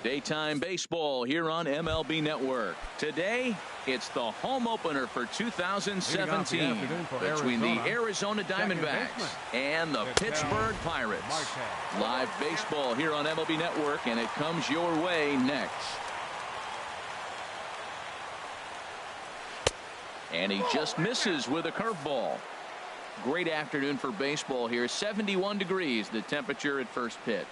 Daytime baseball here on MLB Network. Today, it's the home opener for 2017 between the Arizona Diamondbacks and the Pittsburgh Pirates. Live baseball here on MLB Network, and it comes your way next. And he just misses with a curveball. Great afternoon for baseball here. 71 degrees, the temperature at first pitch.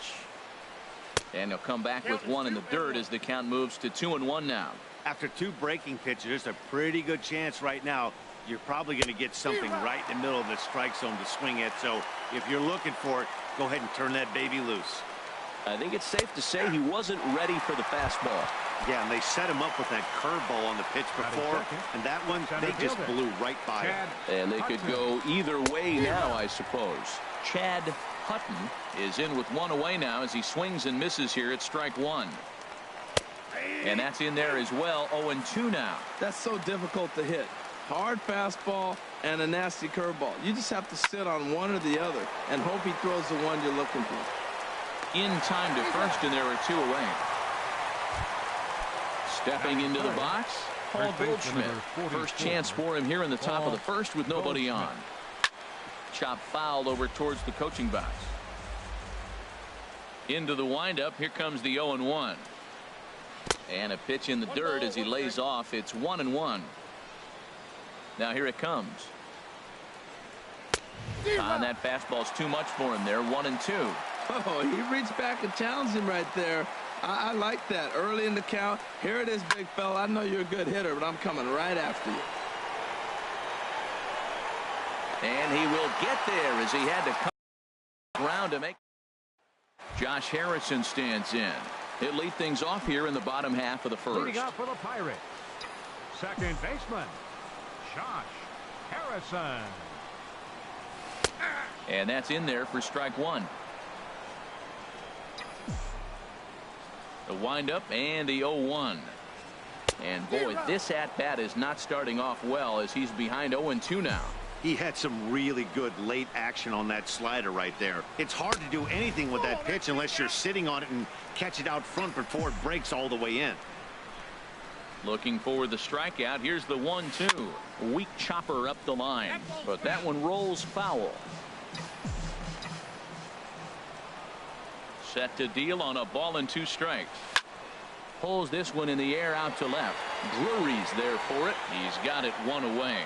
And he'll come back with one in the dirt as the count moves to 2-1 now. After two breaking pitches, there's a pretty good chance right now you're probably going to get something right in the middle of the strike zone to swing at. So if you're looking for it, go ahead and turn that baby loose. I think it's safe to say he wasn't ready for the fastball. Yeah, and they set him up with that curveball on the pitch before, and that one, they just blew right by him. And they could go either way now, I suppose. Chad Hutton is in with one away now as he swings and misses here at strike one. And that's in there as well. 0-2 now. That's so difficult to hit. Hard fastball and a nasty curveball. You just have to sit on one or the other and hope he throws the one you're looking for. In time to first, and there are two away. Stepping into the box, Paul Goldschmidt. First chance for him here in the top of the first with nobody on. Chop foul over towards the coaching box. Into the windup. Here comes the 0-1. And a pitch in the dirt as he lays off. It's 1-1. Now here it comes. And that fastball's too much for him there. 1-2. Oh, he reached back and challenged him right there. I like that. Early in the count. Here it is, big fella. I know you're a good hitter, but I'm coming right after you. And he will get there as he had to come around to make. Josh Harrison stands in. He'll lead things off here in the bottom half of the first. Leading off for the Pirates, second baseman, Josh Harrison. And that's in there for strike one. The windup and the 0-1. And boy, this at-bat is not starting off well as he's behind 0-2 now. He had some really good late action on that slider right there. It's hard to do anything with that pitch unless you're sitting on it and catch it out front before it breaks all the way in. Looking for the strikeout. Here's the 1-2. Weak chopper up the line, but that one rolls foul. Set to deal on a ball and two strikes. Pulls this one in the air out to left. Drury's there for it. He's got it one away.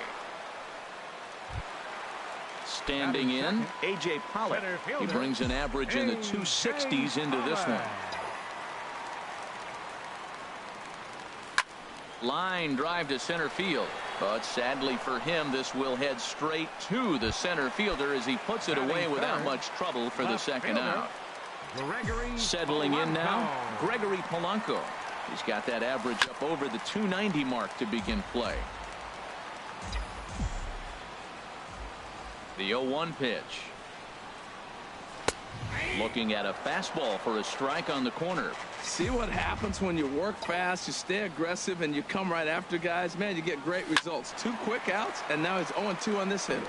Standing in, A.J. Pollock. He brings an average in the 260s into this one. Line drive to center field. But sadly for him, this will head straight to the center fielder as he puts it away without much trouble for the second out. Settling in now, Gregory Polanco. He's got that average up over the 290 mark to begin play. The 0-1 pitch. Looking at a fastball for a strike on the corner. See what happens when you work fast, you stay aggressive, and you come right after guys. Man, you get great results. Two quick outs, and now he's 0-2 on this hitter.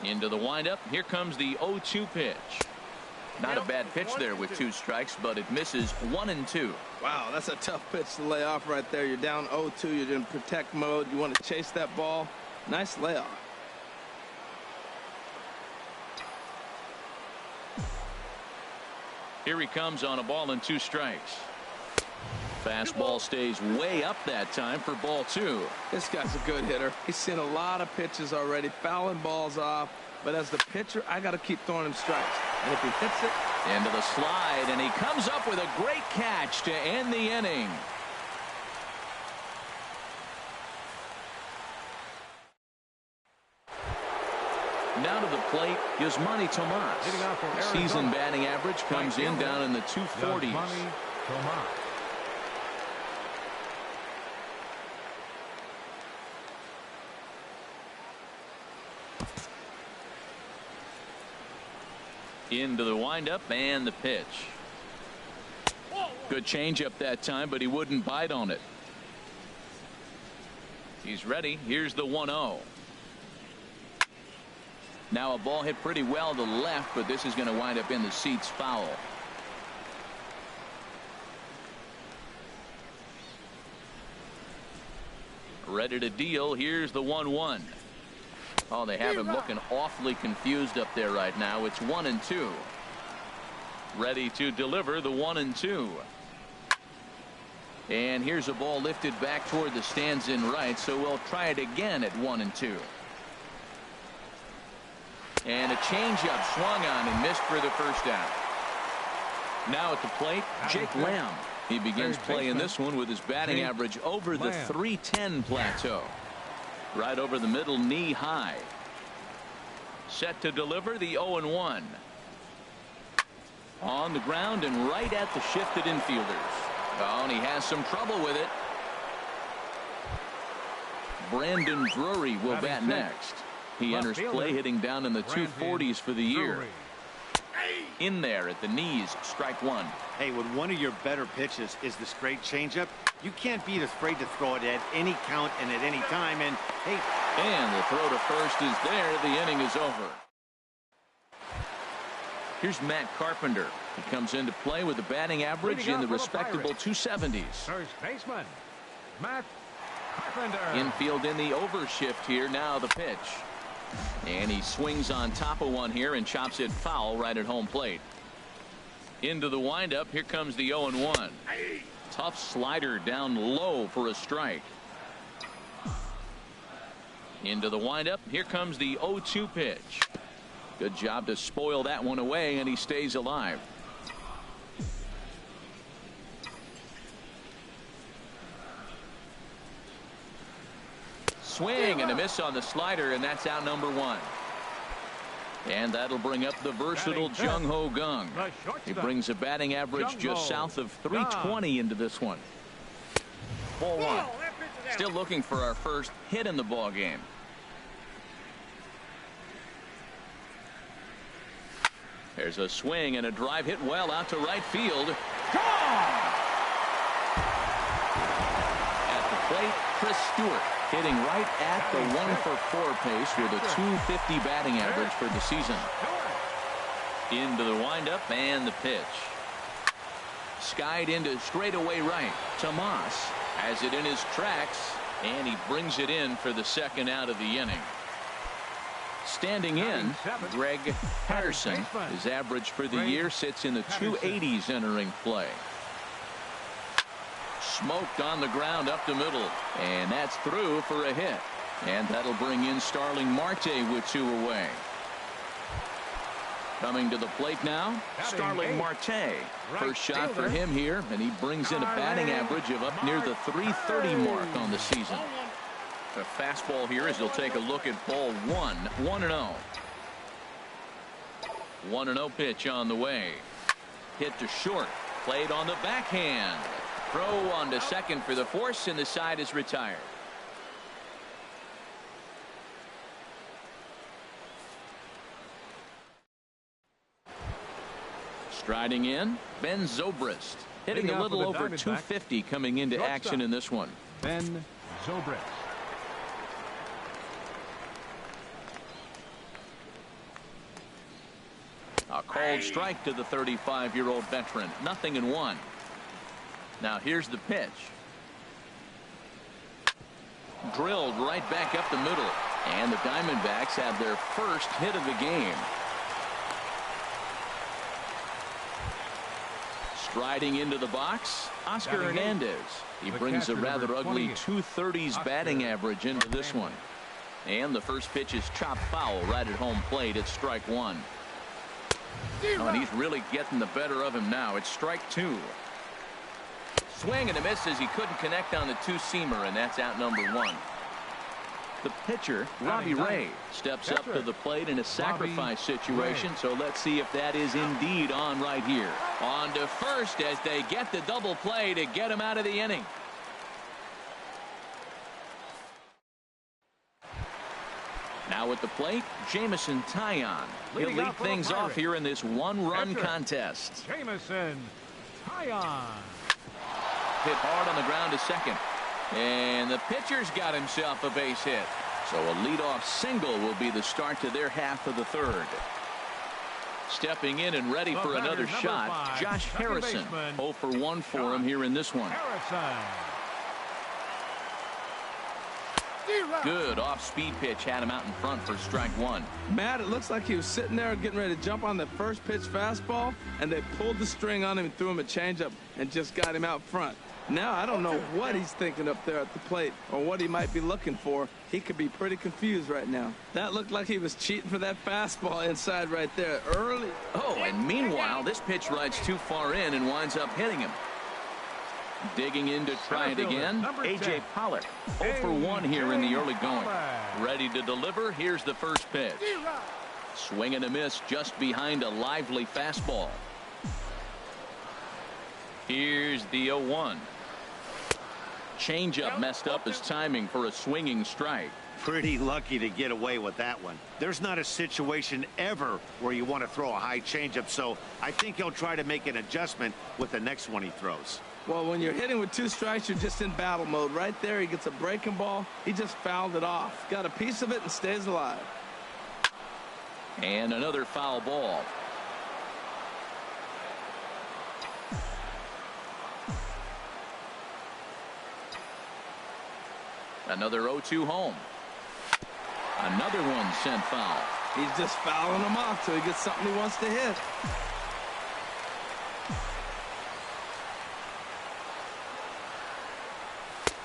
Into the windup. Here comes the 0-2 pitch. Not a bad pitch there with two strikes, but it misses 1-2. Wow, that's a tough pitch to lay off right there. You're down 0-2. You're in protect mode. You want to chase that ball. Nice layoff. Here he comes on a ball and two strikes. Fastball stays way up that time for ball two. This guy's a good hitter. He's seen a lot of pitches already, fouling balls off. But as the pitcher, I got to keep throwing him strikes. And if he hits it. Into the slide, and he comes up with a great catch to end the inning. Now to the plate, Yasmani Tomas. Season batting average comes in down in the 240s. Into the windup and the pitch. Good changeup that time, but he wouldn't bite on it. He's ready. Here's the 1-0. Now a ball hit pretty well to left, but this is going to wind up in the seats foul. Ready to deal. Here's the 1-1. Oh, they have him looking awfully confused up there right now. It's 1-2. Ready to deliver the 1-2. And here's a ball lifted back toward the stands in right, so we'll try it again at 1-2. And a changeup swung on and missed for the first out. Now at the plate, Jake Lamb. He begins playing this one with his batting average over the .310 plateau. Right over the middle, knee high. Set to deliver the 0-1. On the ground and right at the shifted infielders. Oh, and he has some trouble with it. Brandon Drury will bat next. He enters play hitting down in the 240s for the year. In there at the knees, strike one. Hey, when one of your better pitches is the straight changeup, you can't be afraid to throw it at any count and at any time. And hey, and the throw to first is there. The inning is over. Here's Matt Carpenter. He comes into play with a batting average in the respectable 270s. First baseman, Matt Carpenter. Infield in the overshift here. Now the pitch. And he swings on top of one here and chops it foul right at home plate. Into the windup. Here comes the 0-1. Tough slider down low for a strike. Into the windup. Here comes the 0-2 pitch. Good job to spoil that one away, and he stays alive. Swing and a miss on the slider, and that's out number one. And that'll bring up the versatile Jung Ho Kang. He brings a batting average just south of 320 into this one. Ball one. Still looking for our first hit in the ball game. There's a swing and a drive hit well out to right field. Gone! At the plate, Chris Stewart hitting right at the 1-for-4 pace with a 250 batting average for the season. Into the windup and the pitch. Skied into straightaway right. Tomas has it in his tracks, and he brings it in for the second out of the inning. Standing in, Greg Patterson. His average for the year sits in the 280s entering play. Smoked on the ground up the middle, and that's through for a hit. And that'll bring in Starling Marte with two away. Coming to the plate now, Starling Marte. First shot for him here, and he brings in a batting average of up near the 330 mark on the season. The fastball here as he'll take a look at ball one. 1-0. 1-0 pitch on the way. Hit to short. Played on the backhand. Throw on to second for the force, and the side is retired. Striding in, Ben Zobrist. Hitting a little over 250 coming into action in this one. Ben Zobrist. A called strike to the 35-year-old veteran. 0-1. Now here's the pitch. Drilled right back up the middle. And the Diamondbacks have their first hit of the game. Striding into the box, Oscar Hernandez. He brings a rather ugly 230s batting average into this one. And the first pitch is chopped foul right at home plate. It's strike one. Oh, and he's really getting the better of him now. It's strike two. Swing and a miss as he couldn't connect on the two-seamer, and that's out number one. The pitcher, Robbie Ray, steps up to the plate in a sacrifice situation, so let's see if that is indeed on right here. On to first as they get the double play to get him out of the inning. Now at the plate, Jamison Taillon. He'll lead things off here in this one-run contest. Jamison Taillon. Hit hard on the ground to second. And the pitcher's got himself a base hit. So a leadoff single will be the start to their half of the third. Stepping in and ready for another shot, 5, Josh Harrison. 0 for 1 for him here in this one. Good off-speed pitch had him out in front for strike one. Matt, it looks like he was sitting there getting ready to jump on the first pitch fastball, and they pulled the string on him and threw him a changeup and just got him out front. Now, I don't know what he's thinking up there at the plate or what he might be looking for. He could be pretty confused right now. That looked like he was cheating for that fastball inside right there early. Oh, and meanwhile, this pitch rides too far in and winds up hitting him. Digging in to try it again, A.J. Pollock. 0 for 1 here in the early going. Ready to deliver. Here's the first pitch. Swing and a miss just behind a lively fastball. Here's the 0-1. Changeup messed up his timing for a swinging strike. Pretty lucky to get away with that one. There's not a situation ever where you want to throw a high changeup, so I think he'll try to make an adjustment with the next one he throws. Well, when you're hitting with 2 strikes, you're just in battle mode. Right there, he gets a breaking ball. He just fouled it off. Got a piece of it and stays alive. And another foul ball. Another 0-2 home. Another one sent foul. He's just fouling them off till he gets something he wants to hit.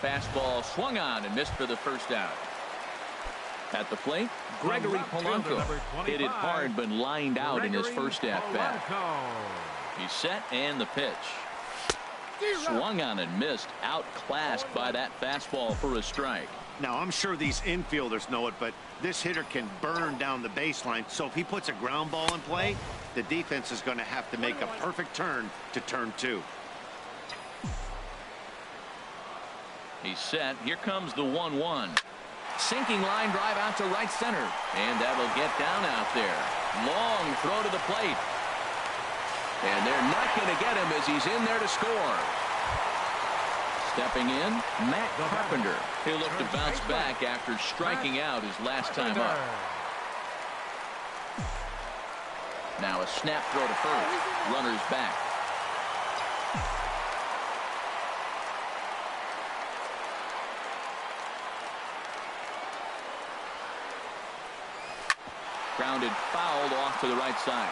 Fastball swung on and missed for the first out. At the plate, Gregory Polanco hit it hard but lined out in his first at-bat. He's set and the pitch. Swung on and missed, outclassed by that fastball for a strike. Now, I'm sure these infielders know it, but this hitter can burn down the baseline, so if he puts a ground ball in play, the defense is going to have to make a perfect turn to turn 2. He's set. Here comes the 1-1. Sinking line drive out to right center. And that'll get down out there. Long throw to the plate. And they're not going to get him as he's in there to score. Stepping in, Matt Carpenter. He'll look to bounce back after striking out his last time up. Now a snap throw to first. Runners back. Grounded fouled off to the right side.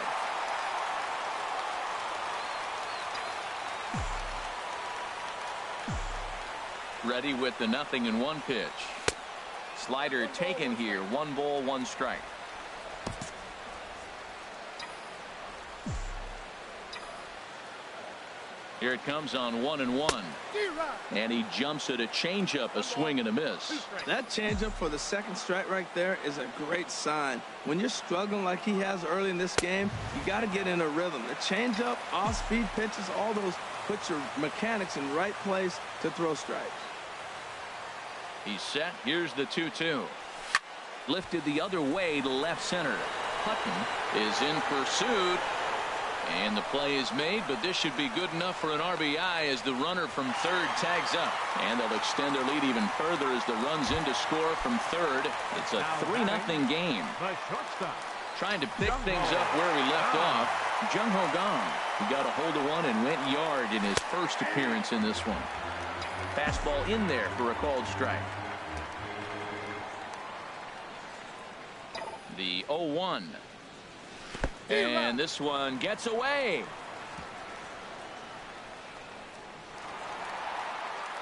Ready with the 0-1 pitch. Slider taken here. 1 ball, 1 strike. Here it comes on 1-1. And he jumps at a changeup, a swing and a miss. That changeup for the second strike right there is a great sign. When you're struggling like he has early in this game, you got to get in a rhythm. The changeup, off-speed pitches, all those put your mechanics in right place to throw strikes. He's set. Here's the 2-2. Lifted the other way to left center. Hutton is in pursuit. And the play is made, but this should be good enough for an RBI as the runner from third tags up. And they'll extend their lead even further as the runs in to score from third. It's a 3-0 game. Trying to pick things up where he left off. Jung Ho Gong, who got a hold of one and went yard in his first appearance in this one. Fastball in there for a called strike. The 0-1. And this one gets away.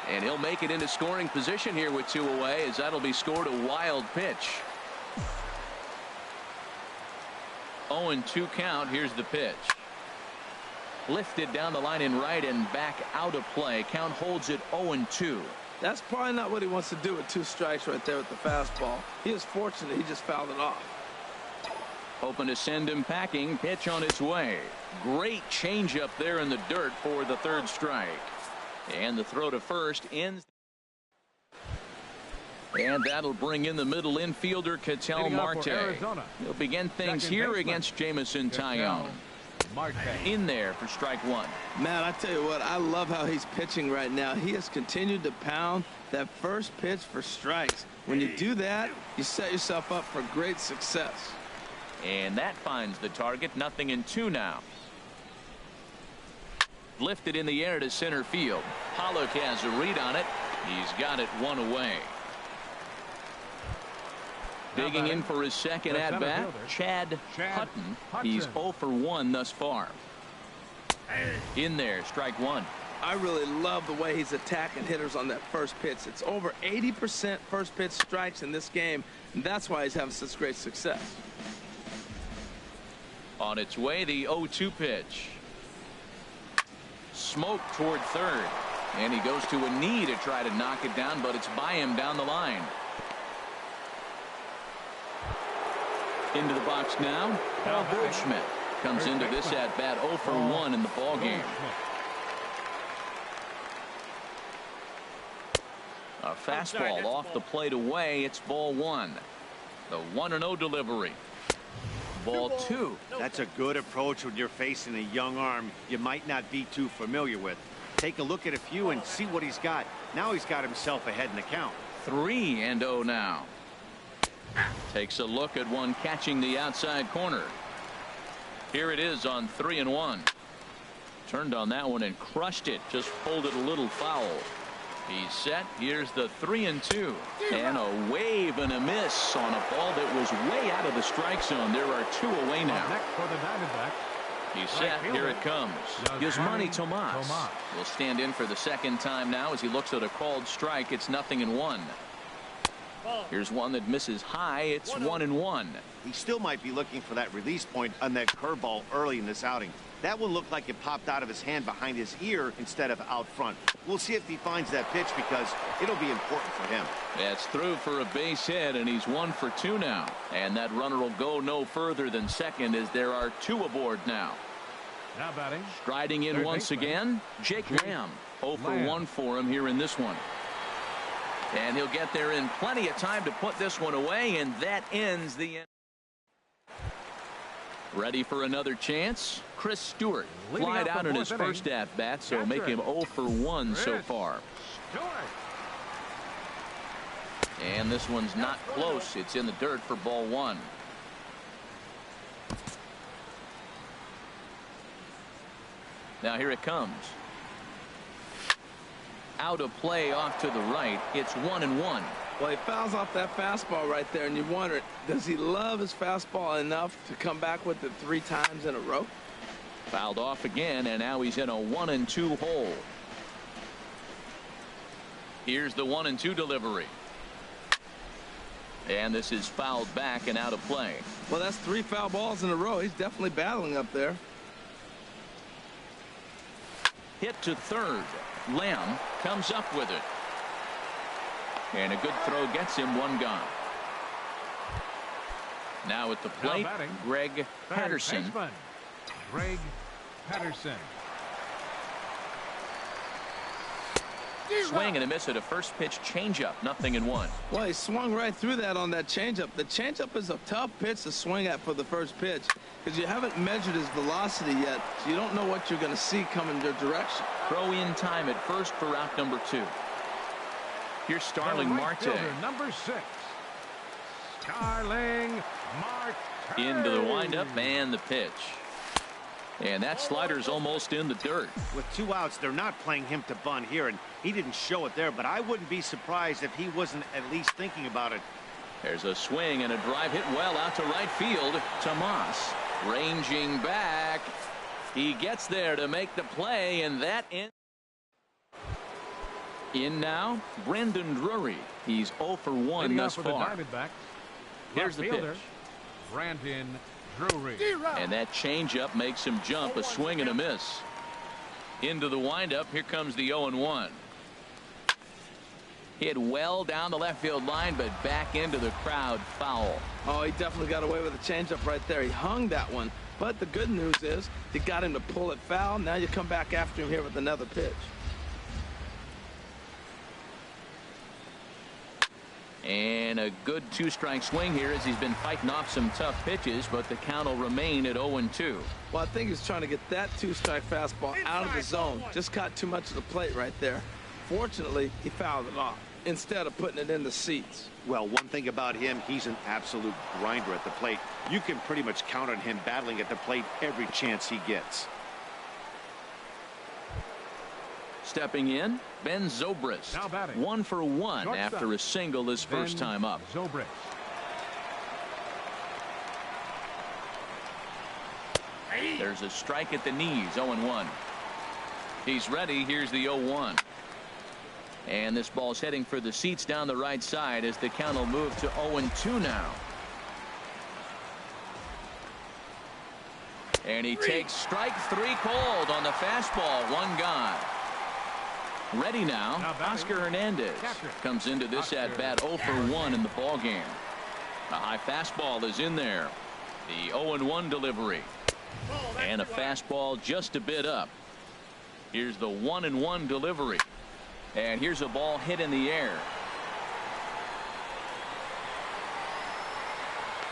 And he'll make it into scoring position here with 2 away, as that'll be scored a wild pitch. 0-2 count. Here's the pitch. Lifted down the line in right and back out of play. Count holds it 0-2. That's probably not what he wants to do with 2 strikes right there with the fastball. He is fortunate he just fouled it off. Hoping to send him packing. Pitch on its way. Great changeup there in the dirt for the third strike. And the throw to first ends. And that'll bring in the middle infielder, Ketel Marte. He'll begin things here against Jameson Taillon. In there for strike 1. Man, I tell you what, I love how he's pitching right now. He has continued to pound that first pitch for strikes. When you do that, you set yourself up for great success. And that finds the target. 0-2 now. Lifted in the air to center field. Pollock has a read on it. He's got it one away. Digging in for his second at bat, Chad Hutton. He's 0 for 1 thus far. In there, strike one. I really love the way he's attacking hitters on that first pitch. It's over 80% first pitch strikes in this game, and that's why he's having such great success. On its way, the 0-2 pitch. Smoke toward third, and he goes to a knee to try to knock it down, but it's by him down the line. Into the box now, Paul Goldschmidt comes into this at bat 0 for 1 in the ball game. A fastball off the plate away. It's ball one. The 1-0 delivery. Ball two. That's a good approach when you're facing a young arm you might not be too familiar with. Take a look at a few and see what he's got. Now he's got himself ahead in the count. 3-0 now. Takes a look at one catching the outside corner. Here it is on 3-1. Turned on that one and crushed it. Just pulled it a little foul. He's set. Here's the 3-2. And a wave and a miss on a ball that was way out of the strike zone. There are two away now. He's set. Here it comes. Yasmani Tomas will stand in for the second time now as he looks at a called strike. It's 0-1. Here's one that misses high. It's 1-1. He still might be looking for that release point on that curveball early in this outing. That one looked like it popped out of his hand behind his ear instead of out front. We'll see if he finds that pitch because it'll be important for him. That's through for a base hit, and he's 1 for 2 now. And that runner will go no further than second as there are two aboard now. Now batting. Striding in once again, Jake Lamb. 0 for 1 for him here in this one. And he'll get there in plenty of time to put this one away, and that ends the end. Ready for another chance? Chris Stewart flied out in his first at bat, so make him 0 for 1 so far. And this one's not close. It's in the dirt for ball one. Now here it comes. Out of play off to the right. It's 1-1. Well, he fouls off that fastball right there, and you wonder, does he love his fastball enough to come back with it 3 times in a row? Fouled off again, and now he's in a 1-2 hole. Here's the 1-2 delivery. And this is fouled back and out of play. Well, that's 3 foul balls in a row. He's definitely battling up there. Hit to third. Lamb comes up with it. And a good throw gets him, 1 gone. Now at the plate, Greg Patterson. Greg Patterson. Swing and a miss at a first pitch changeup. 0-1. Well, he swung right through that on that changeup. The changeup is a tough pitch to swing at for the first pitch because you haven't measured his velocity yet, so you don't know what you're going to see coming your direction. Throw in time at first for out number 2. Here's Starling Marte. Number 6. Starling Marte. Into the windup and the pitch. And that slider's almost in the dirt. With 2 outs, they're not playing him to bunt here, and he didn't show it there, but I wouldn't be surprised if he wasn't at least thinking about it. There's a swing and a drive hit well out to right field. Tomas ranging back. He gets there to make the play, and that ends. In now, Brandon Drury. He's 0 for 1 thus far. Here's the pitch. Brandon Drury. And that changeup makes him jump. A swing and a miss. Into the windup. Here comes the 0-1. Hit well down the left field line, but back into the crowd. Foul. Oh, he definitely got away with a changeup right there. He hung that one. But the good news is you got him to pull it foul. Now you come back after him here with another pitch. And a good 2-strike swing here as he's been fighting off some tough pitches, but the count will remain at 0-2. Well, I think he's trying to get that 2-strike fastball out of the zone. Just caught too much of the plate right there. Fortunately, he fouled it off. instead of putting it in the seats. Well, one thing about him, he's an absolute grinder at the plate. You can pretty much count on him battling at the plate every chance he gets. Stepping in, Ben Zobrist. Now batting. 1 for 1 Shortstop. after a single his first time up. Zobrist. There's a strike at the knees, 0-1. He's ready. Here's the 0-1. And this ball's heading for the seats down the right side as the count will move to 0-2 now. And he takes strike 3 called on the fastball. 1 gone. Ready now, Oscar Hernandez comes into this at-bat 0 for 1 in the ball game. A high fastball is in there. The 0-1 delivery. And a fastball just a bit up. Here's the 1-1 delivery. And here's a ball hit in the air.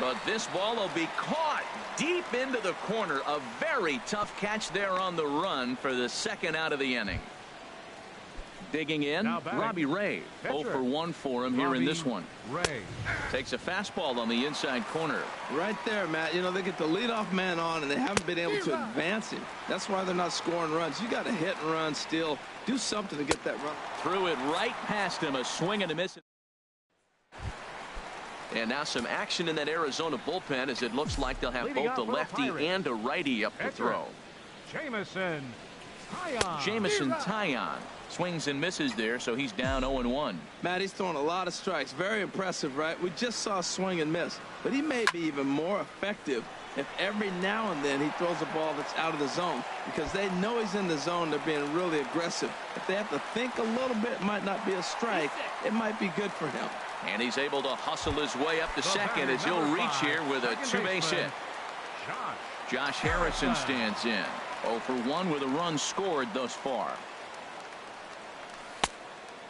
But this ball will be caught deep into the corner. A very tough catch there on the run for the second out of the inning. Digging in, Robbie Ray. 0 for 1 for him here in this one. Ray takes a fastball on the inside corner. Right there, Matt. You know, they get the leadoff man on, and they haven't been able to advance him. That's why they're not scoring runs. You got to hit and run, steal, do something to get that run. Threw it right past him, a swing and a miss. And now some action in that Arizona bullpen as it looks like they'll have both a lefty and a righty up to throw. Jamison Taillon swings and misses there, so he's down 0-1. Matt, he's throwing a lot of strikes. Very impressive, right? We just saw swing and miss, but he may be even more effective if every now and then he throws a ball that's out of the zone, because they know he's in the zone. They're being really aggressive. If they have to think a little bit, it might not be a strike. It might be good for him. And he's able to hustle his way up to second as he'll reach here with a 2-base hit. Josh Harrison stands in. 0 for 1 with a run scored thus far.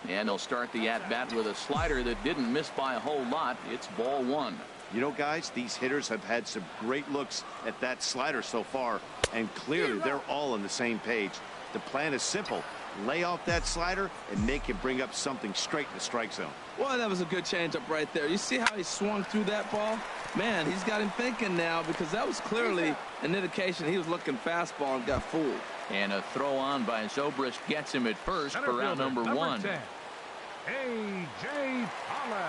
And he'll start the at-bat with a slider that didn't miss by a whole lot. It's ball 1. You know, guys, these hitters have had some great looks at that slider so far, and clearly they're all on the same page. The plan is simple. Lay off that slider and make him bring up something straight in the strike zone. Well, that was a good changeup right there. You see how he swung through that ball? Man, he's got him thinking now, because that was clearly an indication he was looking fastball and got fooled. And a throw on by Zobrist gets him at first for round number 1. 10, A.J. Pollock.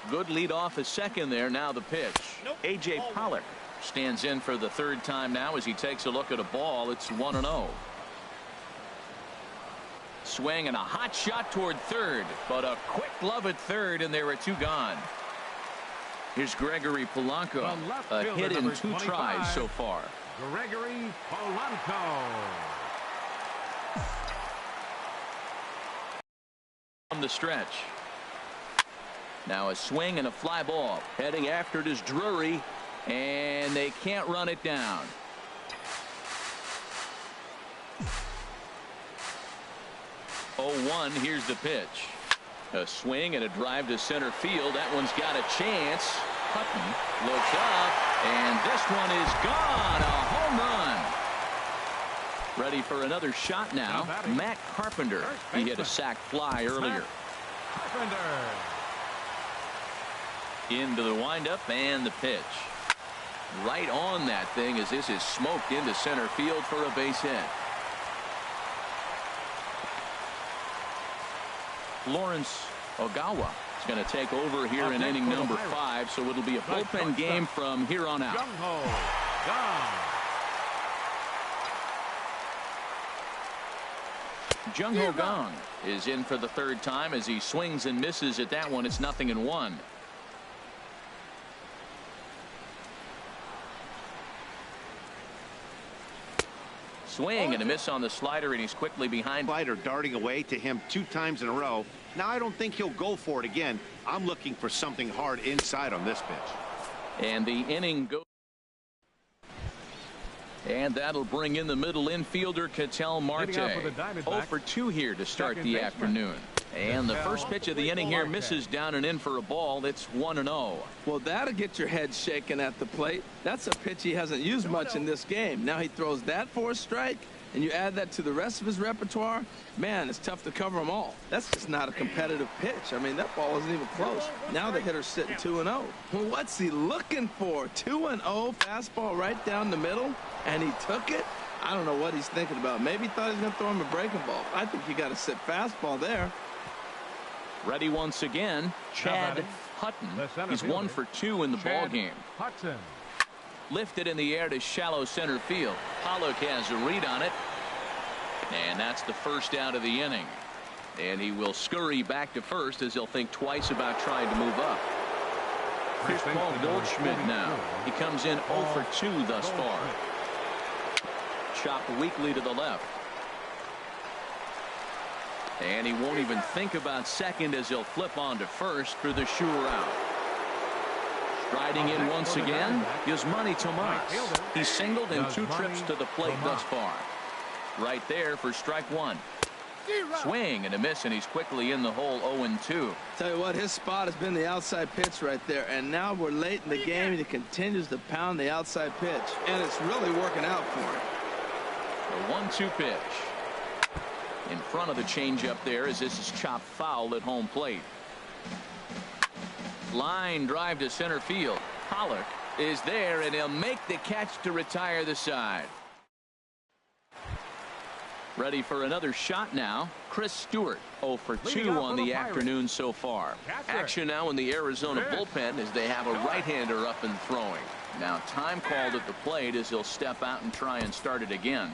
Good lead off at second there. Now the pitch. A.J. Pollock stands in for the 3rd time now as he takes a look at a ball. It's 1-0. Swing and a hot shot toward third, but a quick glove at third, and there are 2 gone. Here's Gregory Polanco, a hit in 2 tries so far. Gregory Polanco. From the stretch. Now a swing and a fly ball. Heading after it is Drury, and they can't run it down. Here's the pitch. A swing and a drive to center field. That one's got a chance. Hutton looks up, and this one is gone. A home run. Ready for another shot now. Matt Carpenter. He hit a sac fly earlier. Into the windup and the pitch. Right on that thing as this is smoked into center field for a base hit. Lawrence Ogawa is going to take over here in inning number 5, so it'll be a bullpen game from here on out. Jung Ho Gong is in for the 3rd time as he swings and misses at that one. It's 0-1. Swing and a miss on the slider, and he's quickly behind. Slider darting away to him 2 times in a row. Now I don't think he'll go for it again. I'm looking for something hard inside on this pitch. And the inning goes. And that'll bring in the middle infielder Ketel Marte. 0 for 2 here to start the afternoon. And the first pitch of the inning here misses down and in for a ball. It's 1-0. Well, that'll get your head shaken at the plate. That's a pitch he hasn't used much in this game. Now he throws that for a strike, and you add that to the rest of his repertoire, man, it's tough to cover them all. That's just not a competitive pitch. I mean, that ball isn't even close. Now the hitter's sitting 2-0. Well, what's he looking for? 2-0, fastball right down the middle, and he took it? I don't know what he's thinking about. Maybe he thought he was going to throw him a breaking ball. I think you got to sit fastball there. Ready once again, Chad Hutton. He's 1 for 2 in the ball game. Hudson. Lifted in the air to shallow center field. Pollock has a read on it. And that's the first out of the inning. And he will scurry back to first as he'll think twice about trying to move up. Here's Paul Goldschmidt now. He comes in 0 for 2 thus far. Chopped weakly to the left. And he won't even think about second as he'll flip on to first for the sure out. Striding in once again is Manny Tomas. He's singled in 2 trips to the plate thus far. Right there for strike 1. Swing and a miss, and he's quickly in the hole 0-2. Tell you what, his spot has been the outside pitch right there, and now we're late in the game and he continues to pound the outside pitch, and it's really working out for him. The 1-2 pitch. In front of the changeup there as this is chopped foul at home plate. Line drive to center field. Pollock is there, and he'll make the catch to retire the side. Ready for another shot now. Chris Stewart 0 for 2 on the afternoon so far. Action now in the Arizona bullpen as they have a right-hander up and throwing. Now time called at the plate as he'll step out and try and start it again.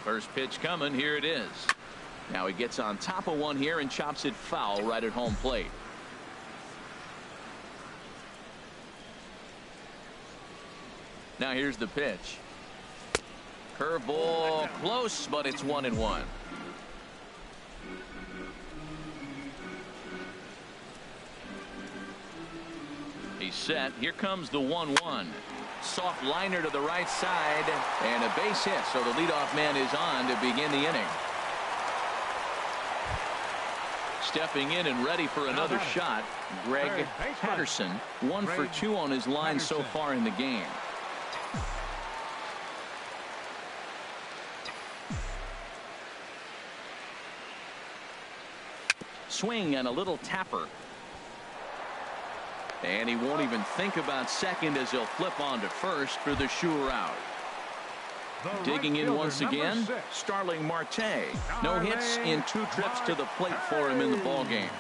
First pitch coming. Here it is. Now he gets on top of one here and chops it foul right at home plate. Now here's the pitch. Curveball close, but it's 1-1. He's set. Here comes the 1-1. Soft liner to the right side and a base hit, so the leadoff man is on to begin the inning. Stepping in and ready for another shot, Greg Patterson. 1 for 2 on his line so far in the game. Swing and a little tapper. And he won't even think about second as he'll flip on to first for the sure out. Digging in once again, Starling Marte. No hits in 2 trips to the plate for him in the ballgame.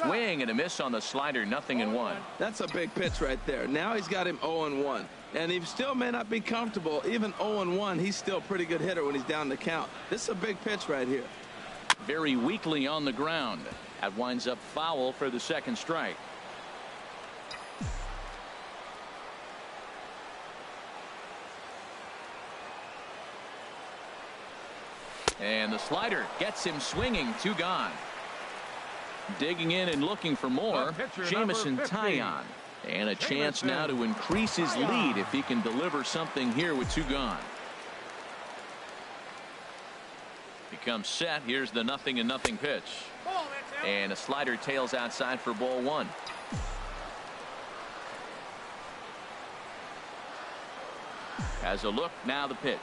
Swing and a miss on the slider, 0-1. That's a big pitch right there. Now he's got him 0-1. And he still may not be comfortable. Even 0-1, he's still a pretty good hitter when he's down the count. This is a big pitch right here. Very weakly on the ground. That winds up foul for the second strike. And the slider gets him swinging. 2 gone. Digging in and looking for more, Jamison Taillon. And a chance now to increase his lead if he can deliver something here with 2 gone. Becomes set. Here's the 0-0 pitch. And a slider tails outside for ball 1. As a look, now the pitch.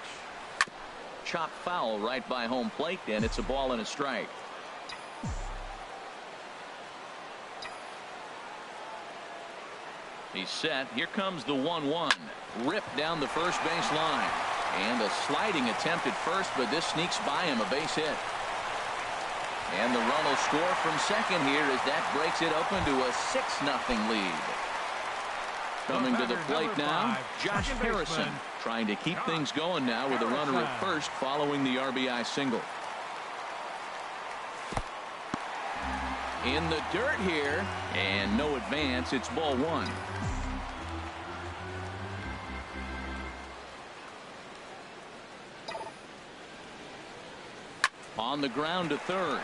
Chopped foul right by home plate, and it's a ball and a strike. He's set. Here comes the 1-1. Ripped down the first base line. And a sliding attempt at first, but this sneaks by him, a base hit. And the run will score from second here as that breaks it open to a 6-0 lead. Coming to the plate now, Josh Harrison, trying to keep things going now with a runner at first following the RBI single. In the dirt here, and no advance. It's ball 1. On the ground to third.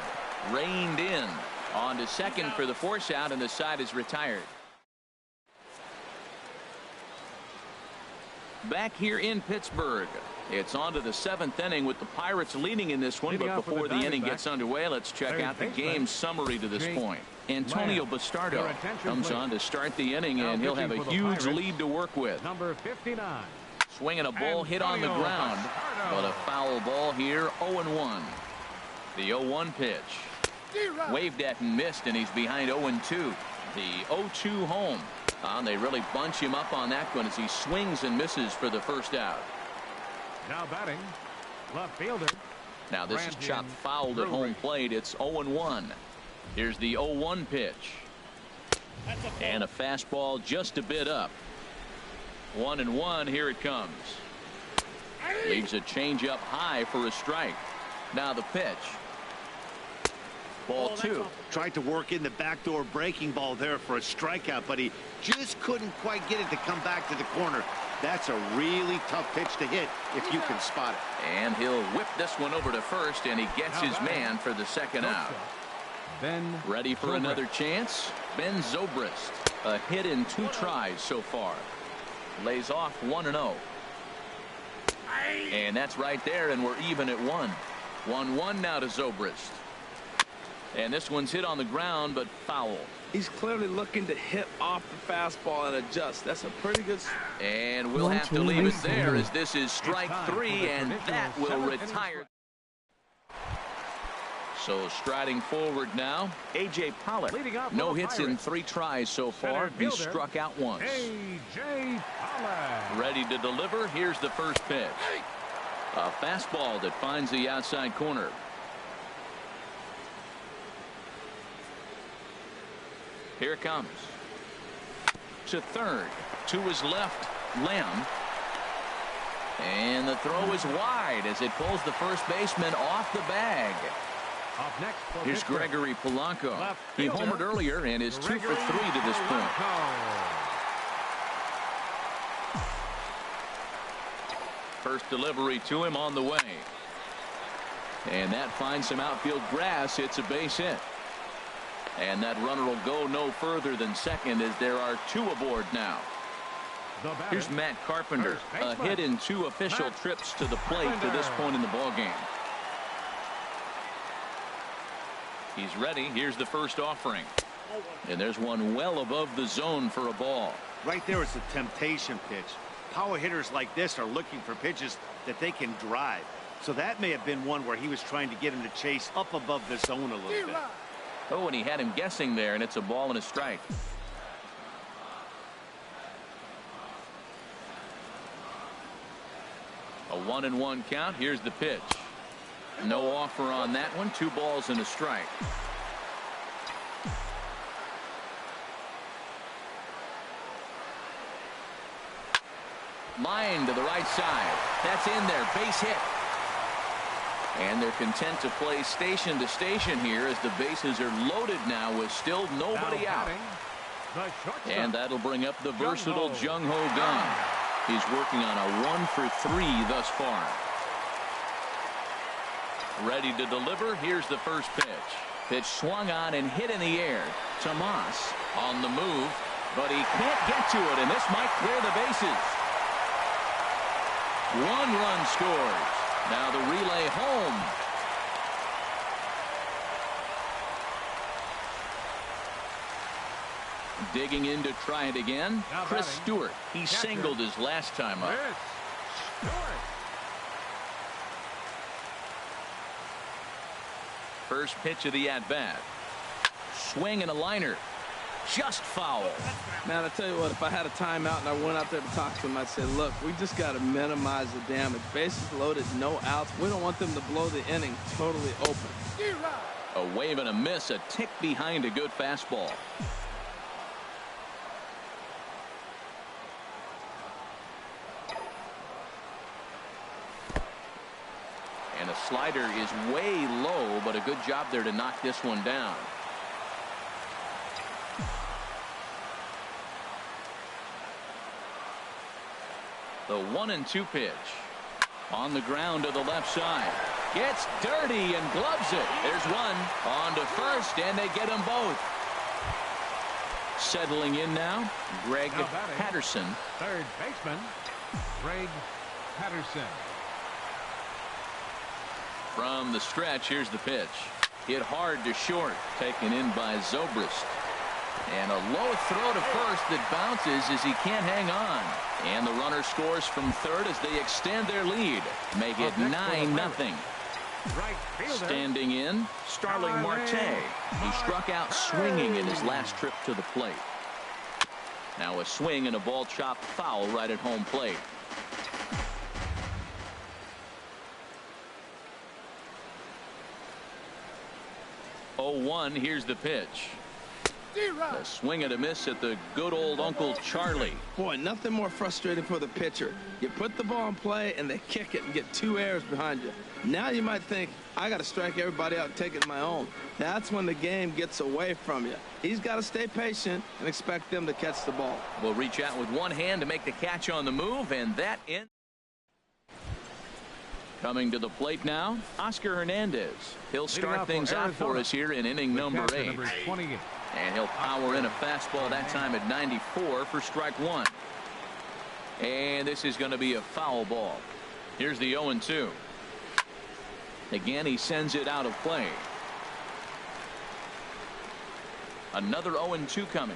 Reined in. On to second for the force out, and the side is retired. Back here in Pittsburgh, it's on to the 7th inning with the Pirates leading in this one. But before the inning gets underway, let's check out the game summary to this point. Antonio Bastardo comes on to start the inning, and he'll have a huge lead to work with. Number 59. Swinging a ball hit on the ground, but a foul ball here, 0-1. The 0-1 pitch. Waved at and missed, and he's behind 0-2. The 0-2 home. They really bunch him up on that one as he swings and misses for the first out. Now batting, left fielder. Now this is chopped fouled at home plate. It's 0-1. Here's the 0-1 pitch. And a fastball just a bit up. 1-1. Here it comes. Leaves a changeup high for a strike. Now the pitch. Ball 2. Tried to work in the backdoor breaking ball there for a strikeout, but he just couldn't quite get it to come back to the corner. That's a really tough pitch to hit if you can spot it. And he'll whip this one over to first, and he gets his man for the second out. Ready for another chance? Ben Zobrist. A hit in 2 tries so far. Lays off 1-0. And that's right there, and we're even at 1. 1-1 now to Zobrist. And this one's hit on the ground, but foul. He's clearly looking to hit off the fastball and adjust. That's a pretty good. And we'll have to leave it there as this is strike 3, and that will retire. So striding forward now, A.J. Pollock. No hits in 3 tries so far. He's struck out once. A.J. Pollock. Ready to deliver. Here's the first pitch. A fastball that finds the outside corner. Here it comes. To third. To his left. Lamb. And the throw is wide as it pulls the first baseman off the bag. Up next for Here's Gregory Polanco. He homered earlier and is 2 for 3 to this point. First delivery to him on the way. And that finds some outfield grass. It's a base hit. And that runner will go no further than second as there are 2 aboard now. Here's Matt Carpenter. A hit in 2 official trips to the plate to this point in the ballgame. He's ready. Here's the first offering. And there's one well above the zone for a ball. Right there is a temptation pitch. Power hitters like this are looking for pitches that they can drive. So that may have been one where he was trying to get him to chase up above the zone a little bit. Oh, and he had him guessing there, and it's a ball and a strike. A 1-1 count. Here's the pitch. No offer on that one. 2 balls and a strike. Line to the right side. That's in there. Base hit. And they're content to play station to station here as the bases are loaded now with still nobody out. And that'll bring up the versatile Jung Ho Kang. He's working on a 1 for 3 thus far. Ready to deliver. Here's the first pitch. Pitch swung on and hit in the air. Tomas on the move, but he can't get to it, and this might clear the bases. 1 run scores. Now the relay home. Digging in to try it again. Chris Stewart. He singled his last time up. First pitch of the at-bat. Swing and a liner. Just foul. Man, I tell you what, if I had a timeout and I went out there to talk to him, I'd say, look, we just got to minimize the damage. Bases loaded, no outs. We don't want them to blow the inning totally open. A wave and a miss, a tick behind a good fastball. And a slider is way low, but a good job there to knock this one down. The 1-2 pitch. On the ground to the left side. Gets dirty and gloves it. There's one. On to first, and they get them both. Settling in now, Greg Patterson. Third baseman, Greg Patterson. From the stretch, here's the pitch. Hit hard to short, taken in by Zobrist. And a low throw to first that bounces as he can't hang on. And the runner scores from third as they extend their lead. Make it 9-0. Right fielder. Standing in, Starling Marte. He struck out swinging in his last trip to the plate. Now a swing and a ball chopped foul right at home plate. Oh, 1, here's the pitch. A swing and a miss at the good old Uncle Charlie. Boy, nothing more frustrating for the pitcher. You put the ball in play and they kick it and get 2 errors behind you. Now you might think, I got to strike everybody out and take it my own. That's when the game gets away from you. He's got to stay patient and expect them to catch the ball. Will reach out with one hand to make the catch on the move, and that in. Coming to the plate now, Oscar Hernandez. He'll start things out for us here in inning number 8. And he'll power in a fastball that time at 94 for strike 1. And this is going to be a foul ball. Here's the 0-2. Again, he sends it out of play. Another 0-2 coming.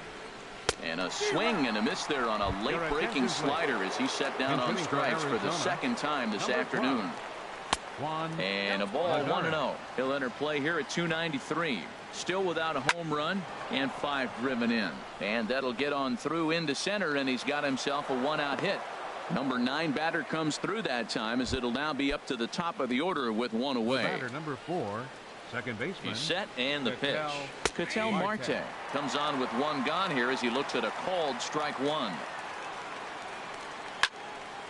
And a swing and a miss there on a late breaking slider as he set down on strikes for the second time this afternoon. And a ball 1-0. He'll enter play here at 293. Still without a home run and 5 driven in. And that'll get on through into center, and he's got himself a 1-out hit. Number 9 batter comes through that time as it'll now be up to the top of the order with 1 away. Batter number 4, second baseman. He's set and the pitch. Ketel Marte comes on with 1 gone here as he looks at a called strike 1.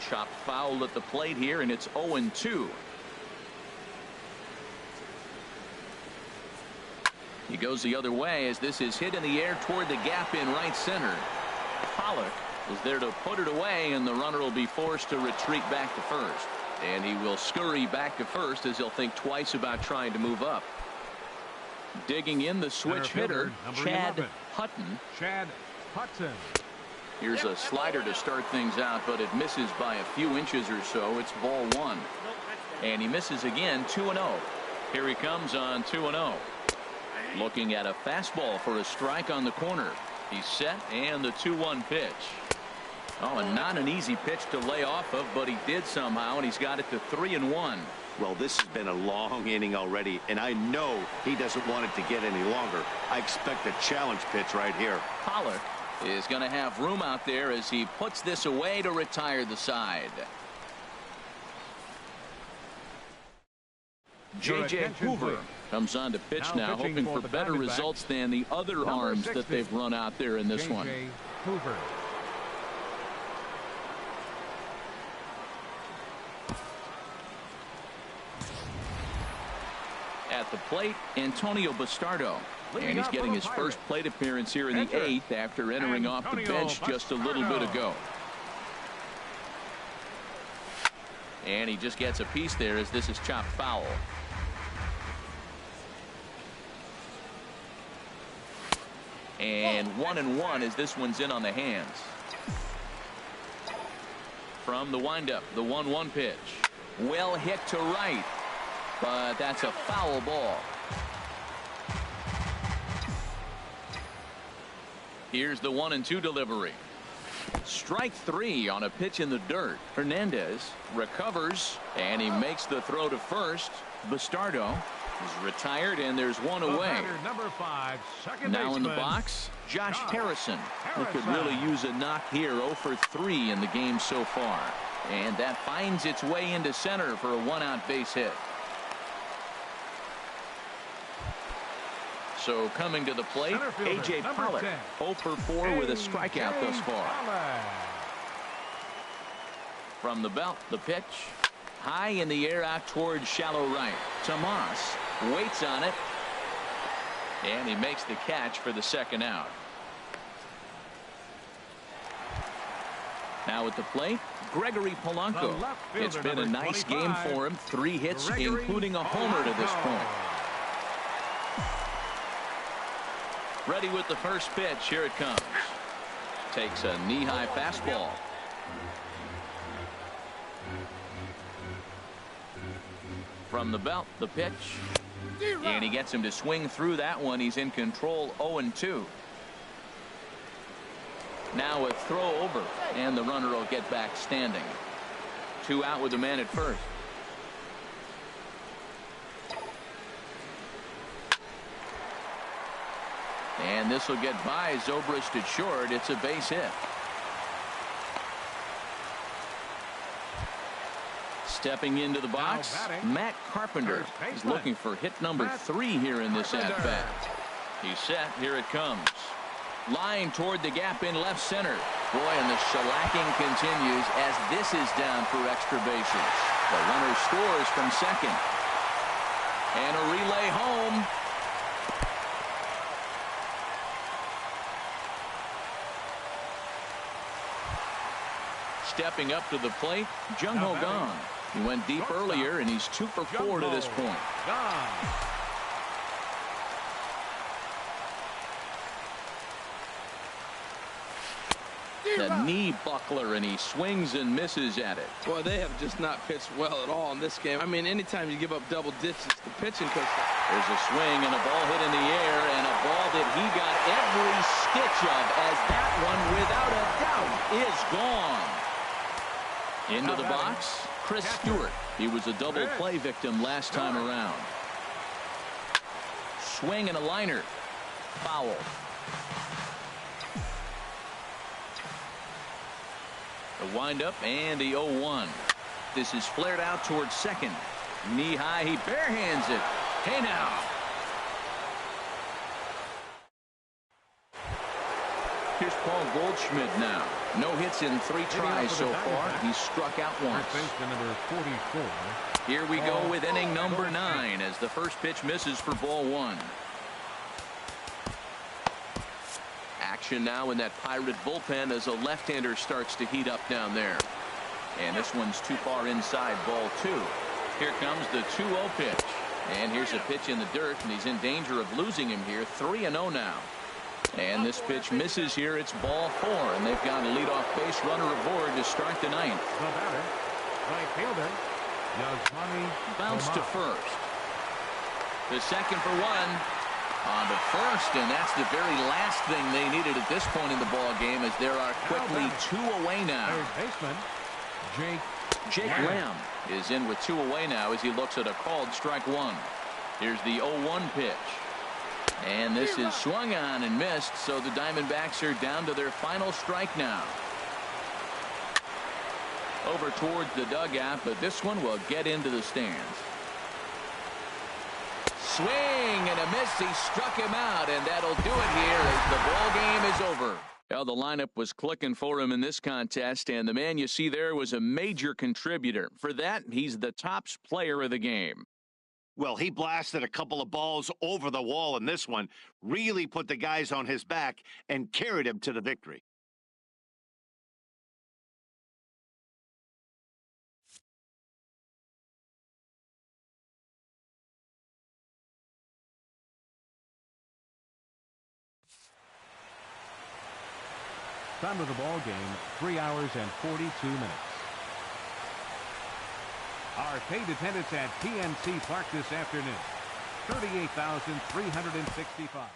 Chopped foul at the plate here, and it's 0-2. He goes the other way as this is hit in the air toward the gap in right center. Pollock is there to put it away, and the runner will be forced to retreat back to first. And he will scurry back to first as he'll think twice about trying to move up. Digging in the switch hitter, Chad Hutton. Chad Hutton. Here's a slider to start things out, but it misses by a few inches or so. It's ball 1. And he misses again, 2-0. Here he comes on 2-0. Looking at a fastball for a strike on the corner. He's set, and the 2-1 pitch. Oh, and not an easy pitch to lay off of, but he did somehow, and he's got it to 3-1. Well, this has been a long inning already, and I know he doesn't want it to get any longer. I expect a challenge pitch right here. Pollock is going to have room out there as he puts this away to retire the side. J.J. Hoover comes on to pitch now, hoping for better results than the other arms that they've run out there in this one. Hoover. At the plate, Antonio Bastardo. And he's getting his first plate appearance here in the 8th after entering off the bench just a little bit ago. And he just gets a piece there as this is chopped foul. And 1-1 as this one's in on the hands. From the windup, the 1-1 pitch. Well hit to right, but that's a foul ball. Here's the 1-2 delivery. Strike 3 on a pitch in the dirt. Hernandez recovers, and he makes the throw to first. Bastardo is retired, and there's 1 away. Number 5, second now baseman, in the box, Josh Harrison. Who could really use a knock here. 0 for 3 in the game so far. And that finds its way into center for a 1-out base hit. So coming to the plate, A.J. Pollock, 0 for 4 with a strikeout thus far. From the belt, the pitch. High in the air out towards shallow right. Tomas waits on it. And he makes the catch for the second out. Now at the plate, Gregory Polanco. It's been a nice game for him. 3 hits, including a homer to this point. Ready with the first pitch. Here it comes. Takes a knee-high fastball. From the belt, the pitch. And he gets him to swing through that one. He's in control, 0-2. Now a throw over, and the runner will get back standing. 2 out with the man at first. And this will get by Zobrist at short. It's a base hit. Stepping into the box, Matt Carpenter is looking for hit number 3 here in this at-bat. He's set. Here it comes. Line toward the gap in left center. Boy, and the shellacking continues as this is down for extra bases. The runner scores from second. And a relay home. Stepping up to the plate, Jung Ho Kang. He went deep earlier, and he's 2 for 4 to this point. The knee buckler, and he swings and misses at it. Boy, they have just not pitched well at all in this game. I mean, anytime you give up double digits, the pitching coach. There's a swing and a ball hit in the air, and a ball that he got every stitch of, as that one, without a doubt, is gone. Into the box, Chris Stewart. He was a double play victim last time around. Swing and a liner. Foul. The windup and the 0-1. This is flared out towards second. Knee high, he barehands it. Hey now. Here's Paul Goldschmidt now. No hits in 3 tries so far. He's struck out once. Here we go with inning number 9 as the first pitch misses for ball 1. Action now in that Pirate bullpen as a left-hander starts to heat up down there. And this one's too far inside, ball 2. Here comes the 2-0 pitch. And here's a pitch in the dirt, and he's in danger of losing him here. 3-0 now. And this pitch misses here. It's ball 4, and they've got a leadoff base runner aboard to start the 9th. The batter, right fielder, bounce to first. The second for 1. On to first, and that's the very last thing they needed at this point in the ball game, as there are quickly 2 away now. Third baseman, Jake Lamb is in with 2 away now as he looks at a called strike 1. Here's the 0-1 pitch. And this is swung on and missed, so the Diamondbacks are down to their final strike now. Over towards the dugout, but this one will get into the stands. Swing and a miss. He struck him out, and that'll do it here as the ball game is over. Well, the lineup was clicking for him in this contest, and the man you see there was a major contributor. For that, he's the top player of the game. Well, he blasted a couple of balls over the wall in this one, really put the guys on his back and carried him to the victory. Time of the ball game, 3 hours and 42 minutes. Our paid attendance at PNC Park this afternoon, 38,365.